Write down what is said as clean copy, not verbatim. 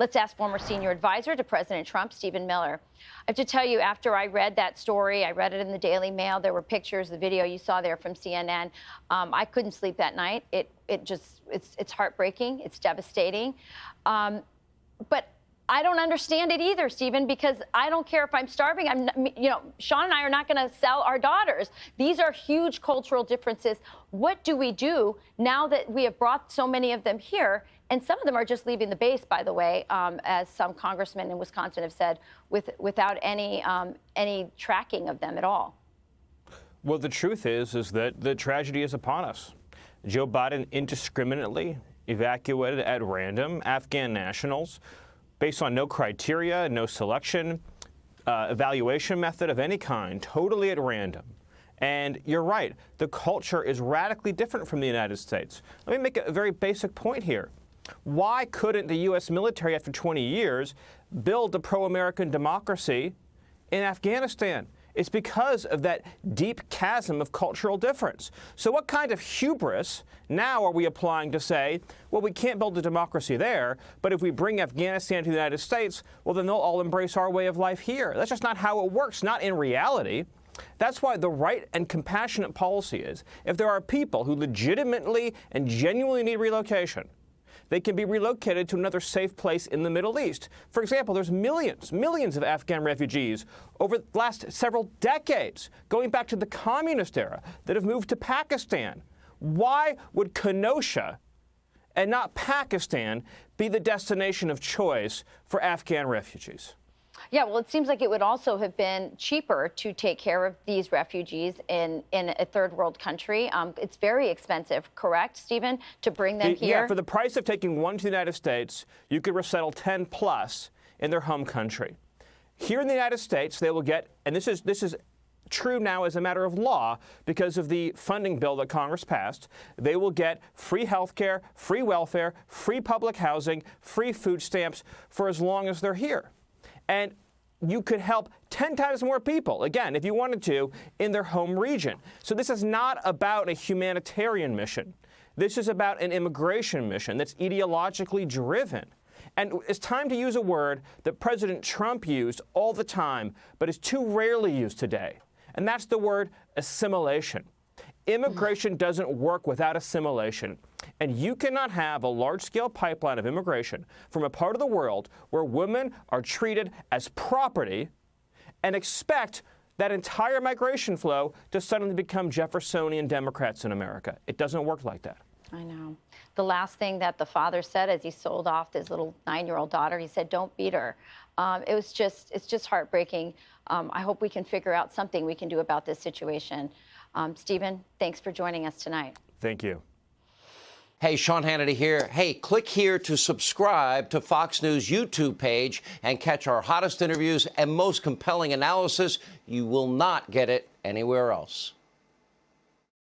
Let's ask former senior advisor to President Trump, Stephen Miller. I have to tell you, after I read that story, I read it in the Daily Mail. There were pictures, the video you saw there from CNN. I couldn't sleep that night. It's heartbreaking. It's devastating. But I don't understand it either, Stephen, because I don't care if I'm starving. Sean and I are not going to sell our daughters. These are huge cultural differences. What do we do now that we have brought so many of them here? And some of them are just leaving the base, by the way, as some congressmen in Wisconsin have said, without any tracking of them at all. Well, the truth is that the tragedy is upon us. Joe Biden indiscriminately evacuated at random Afghan nationals based on no criteria, no selection, evaluation method of any kind, totally at random. And you're right, the culture is radically different from the United States. Let me make a very basic point here. Why couldn't the U.S. military, after 20 years, build a pro-American democracy in Afghanistan? It's because of that deep chasm of cultural difference. So what kind of hubris now are we applying to say, well, we can't build a democracy there, but if we bring Afghanistan to the United States, well, then they'll all embrace our way of life here. That's just not how it works, not in reality. That's why the right and compassionate policy is, if there are people who legitimately and genuinely need relocation, they can be relocated to another safe place in the Middle East. For example, there's millions of Afghan refugees over the last several decades, going back to the communist era, that have moved to Pakistan. Why would Kenosha and not Pakistan be the destination of choice for Afghan refugees? Yeah, well, it seems like it would also have been cheaper to take care of these refugees in a third world country. It's very expensive, correct, Stephen, to bring them here? Yeah, for the price of taking one to the United States, you could resettle 10 plus in their home country. Here in the United States, they will get, and this is true now as a matter of law because of the funding bill that Congress passed, they will get free health care, free welfare, free public housing, free food stamps for as long as they're here. And you could help 10 times more people, again, if you wanted to, in their home region. So this is not about a humanitarian mission. This is about an immigration mission that's ideologically driven. And it's time to use a word that President Trump used all the time, but is too rarely used today. And that's the word assimilation. Immigration doesn't work without assimilation. And you cannot have a large-scale pipeline of immigration from a part of the world where women are treated as property and expect that entire migration flow to suddenly become Jeffersonian Democrats in America. It doesn't work like that. I know. The last thing that the father said as he sold off his little 9-year-old daughter, he said, "Don't beat her." It's just heartbreaking. I hope we can figure out something we can do about this situation. Stephen, thanks for joining us tonight. Thank you. Hey, Sean Hannity here. Hey, click here to subscribe to Fox News YouTube page and catch our hottest interviews and most compelling analysis. You will not get it anywhere else.